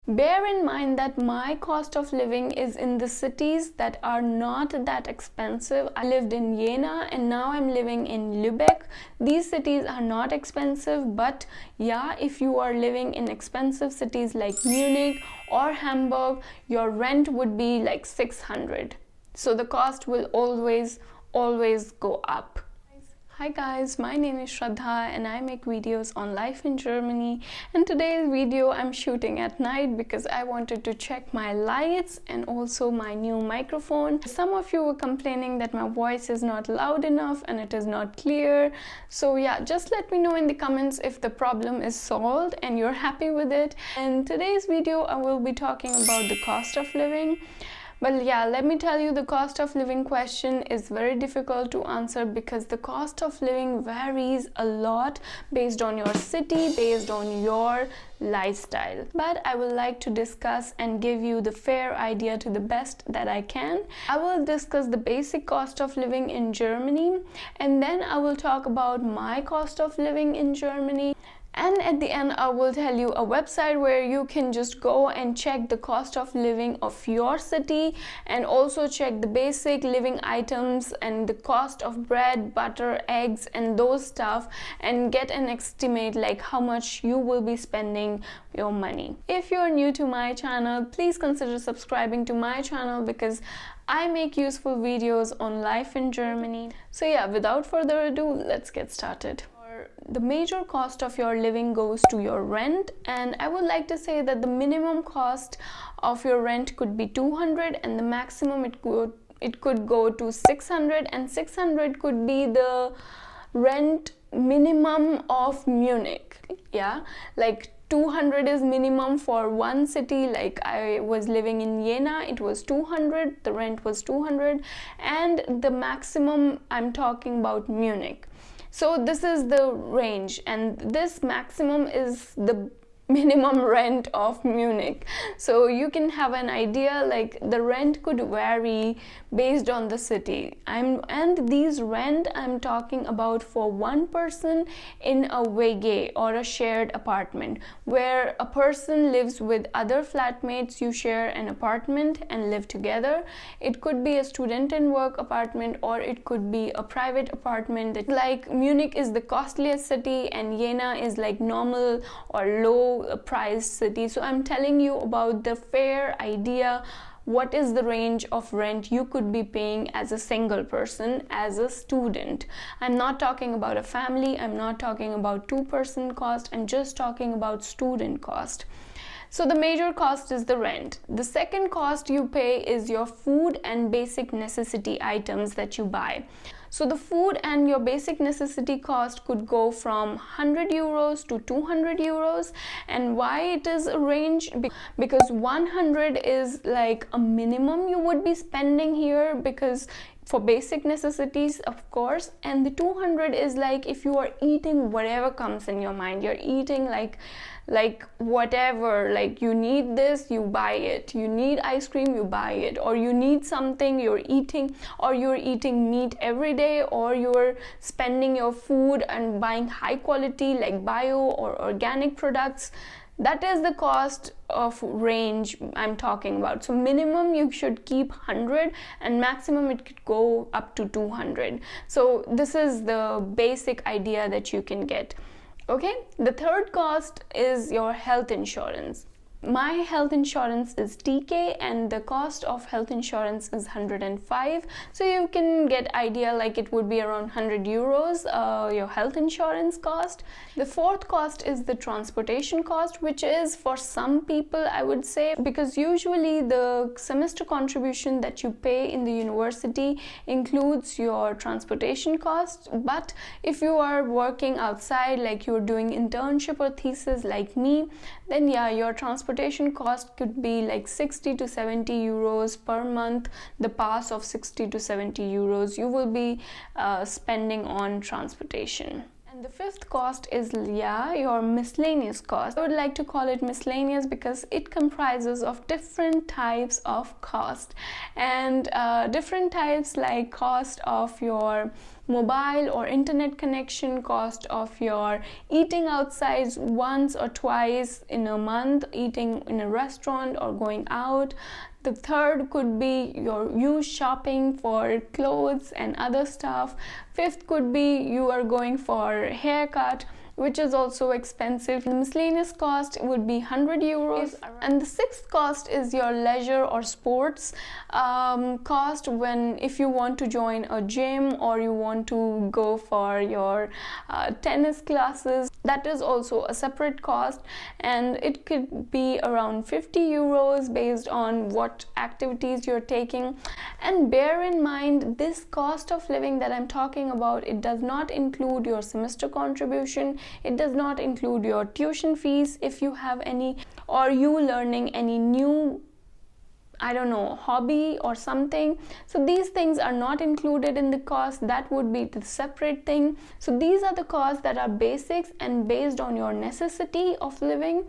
Bear in mind that my cost of living is in the cities that are not that expensive. I lived in Jena and now I'm living in Lübeck. These cities are not expensive, but yeah, if you are living in expensive cities like Munich or Hamburg, your rent would be like 600. So the cost will always go up. Hi guys, my name is Shraddha and I make videos on life in Germany, and today's video I'm shooting at night because I wanted to check my lights and also my new microphone. Some of you were complaining that my voice is not loud enough and it is not clear. So yeah, just let me know in the comments if the problem is solved and you're happy with it. In today's video I will be talking about the cost of living. But yeah, let me tell you, the cost of living question is very difficult to answer because the cost of living varies a lot based on your city, based on your lifestyle. But I would like to discuss and give you the fair idea to the best that I can. I will discuss the basic cost of living in Germany, and then I will talk about my cost of living in Germany. And at the end, I will tell you a website where you can just go and check the cost of living of your city, and also check the basic living items and the cost of bread, butter, eggs and those stuff, and get an estimate like how much you will be spending your money. If you're new to my channel, please consider subscribing to my channel because I make useful videos on life in Germany. So yeah, without further ado, let's get started. The major cost of your living goes to your rent, and I would like to say that the minimum cost of your rent could be 200 and the maximum it could go to 600, and 600 could be the rent minimum of Munich. Yeah, like 200 is minimum for one city. Like I was living in Jena, it was 200, the rent was 200, and the maximum I'm talking about Munich. So this is the range, and this maximum is the minimum rent of Munich. So you can have an idea, like the rent could vary based on the city. And these rent I'm talking about for one person in a WG or a shared apartment, where a person lives with other flatmates. You share an apartment and live together. It could be a student and work apartment, or it could be a private apartment. Like Munich is the costliest city and Jena is like normal or low price city. So I'm telling you about the fair idea. What is the range of rent you could be paying as a single person, as a student? I'm not talking about a family, I'm not talking about two-person cost, I'm just talking about student cost. So the major cost is the rent. The second cost you pay is your food and basic necessity items that you buy. So the food and your basic necessity cost could go from 100 euros to 200 euros. And why it is a range? Because 100 is like a minimum you would be spending here, because for basic necessities, of course, and the 200 is like if you are eating whatever comes in your mind. You're eating like whatever, like you need this, you buy it. You need ice cream, you buy it. Or you need something, you're eating, or you're eating meat every day, or you're spending your food and buying high quality like bio or organic products. That is the cost of range I'm talking about. So minimum you should keep 100 and maximum it could go up to 200. So this is the basic idea that you can get. Okay, the third cost is your health insurance. My health insurance is TK and the cost of health insurance is 105. So you can get idea like it would be around 100 euros your health insurance cost. The fourth cost is the transportation cost, which is for some people I would say, because usually the semester contribution that you pay in the university includes your transportation cost. But if you are working outside, like you're doing internship or thesis like me, then yeah, your transportation cost could be like 60 to 70 euros per month. The pass of 60 to 70 euros you will be spending on transportation. And the fifth cost is your miscellaneous cost. I would like to call it miscellaneous because it comprises of different types of cost, and different types like cost of your mobile or internet connection, cost of your eating outside once or twice in a month, eating in a restaurant or going out. The third could be you shopping for clothes and other stuff. Fifth could be you are going for haircut, which is also expensive. The miscellaneous cost would be 100 euros. And the sixth cost is your leisure or sports cost, if you want to join a gym or you want to go for your tennis classes. That is also a separate cost, and it could be around 50 euros based on what activities you're taking. And bear in mind, this cost of living that I'm talking about, it does not include your semester contribution. It does not include your tuition fees if you have any, or you learning any new, I don't know, hobby or something. So these things are not included in the cost. That would be the separate thing. So these are the costs that are basics and based on your necessity of living.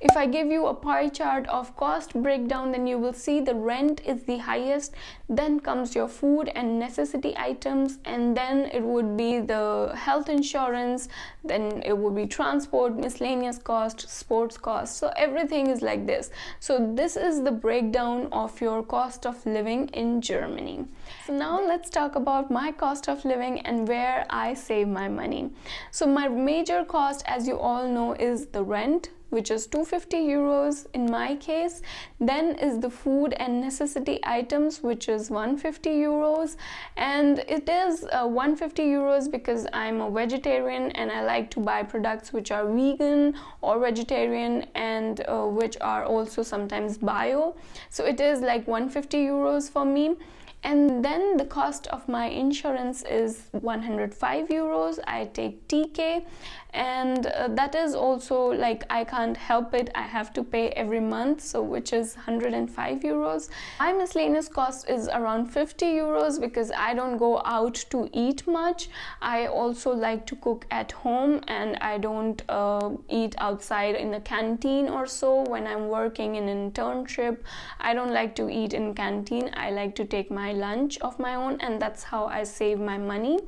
If I give you a pie chart of cost breakdown, then you will see the rent is the highest, then comes your food and necessity items, and then it would be the health insurance, then it would be transport, miscellaneous cost, sports cost. So everything is like this. So this is the breakdown of your cost of living in Germany. So now let's talk about my cost of living and where I save my money. So my major cost, as you all know, is the rent, which is 250 euros in my case. Then is the food and necessity items, which is 150 euros. And it is 150 euros because I'm a vegetarian and I like to buy products which are vegan or vegetarian and which are also sometimes bio. So it is like 150 euros for me. And then the cost of my insurance is 105 euros. I take TK, and that is also like I can't help it, I have to pay every month, so which is 105 euros. My miscellaneous cost is around 50 euros because I don't go out to eat much. I also like to cook at home, and I don't eat outside in a canteen or so. When I'm working in an internship, I don't like to eat in canteen. I like to take my lunch of my own, and that's how I save my money.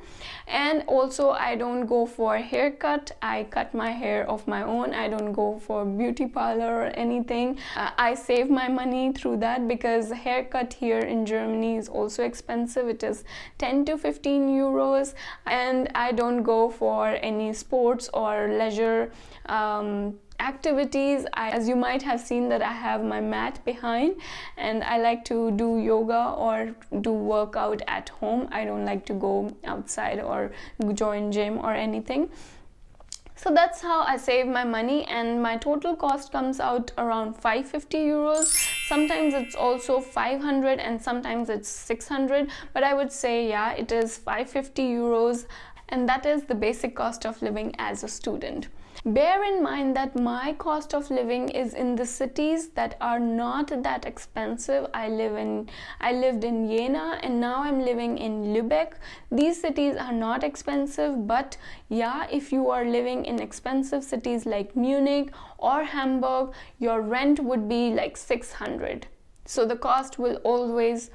And also I don't go for a haircut. I cut my hair of my own. I don't go for beauty parlor or anything. I save my money through that because haircut here in Germany is also expensive. It is 10 to 15 euros. And I don't go for any sports or leisure activities. As you might have seen that I have my mat behind, and I like to do yoga or do workout at home. I don't like to go outside or join gym or anything. So that's how I save my money, and my total cost comes out around 550 euros. Sometimes it's also 500 and sometimes it's 600, but I would say yeah, it is 550 euros, and that is the basic cost of living as a student. Bear in mind that my cost of living is in the cities that are not that expensive. I lived in Jena, and now I'm living in Lübeck. These cities are not expensive, but yeah, if you are living in expensive cities like Munich or Hamburg, your rent would be like 600. So the cost will always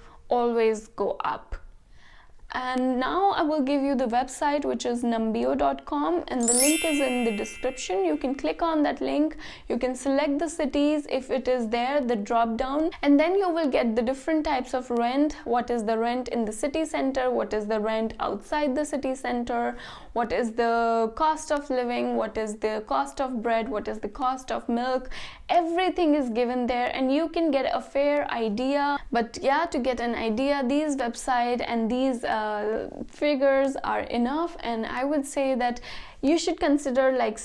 go up. And now I will give you the website, which is numbeo.com, and the link is in the description. You can click on that link. You can select the cities if it is there, the drop down, and then you will get the different types of rent. What is the rent in the city center? What is the rent outside the city center? What is the cost of living? What is the cost of bread? What is the cost of milk? Everything is given there, and you can get a fair idea. But yeah, to get an idea, these website and these figures are enough, and I would say that you should consider like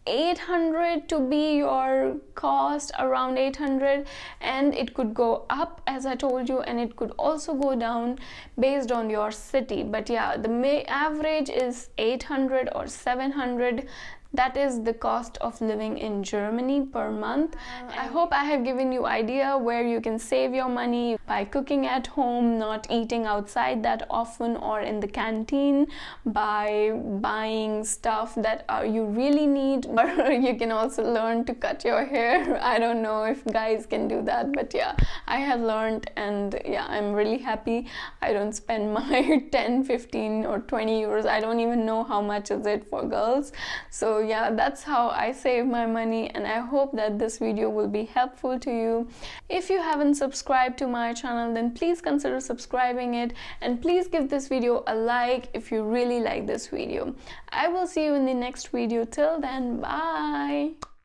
800 to be your cost, around 800, and it could go up as I told you, and it could also go down based on your city. But yeah, the average is 800 or 700. That is the cost of living in Germany per month. I hope I have given you idea where you can save your money by cooking at home, not eating outside that often or in the canteen, by buying stuff that you really need, or you can also learn to cut your hair. I don't know if guys can do that, but yeah, I have learned, and yeah, I'm really happy. I don't spend my 10, 15 or 20 euros. I don't even know how much is it for girls. So yeah, that's how I save my money, and I hope that this video will be helpful to you. If you haven't subscribed to my channel, then please consider subscribing it, and please give this video a like if you really like this video. I will see you in the next video. Till then, bye.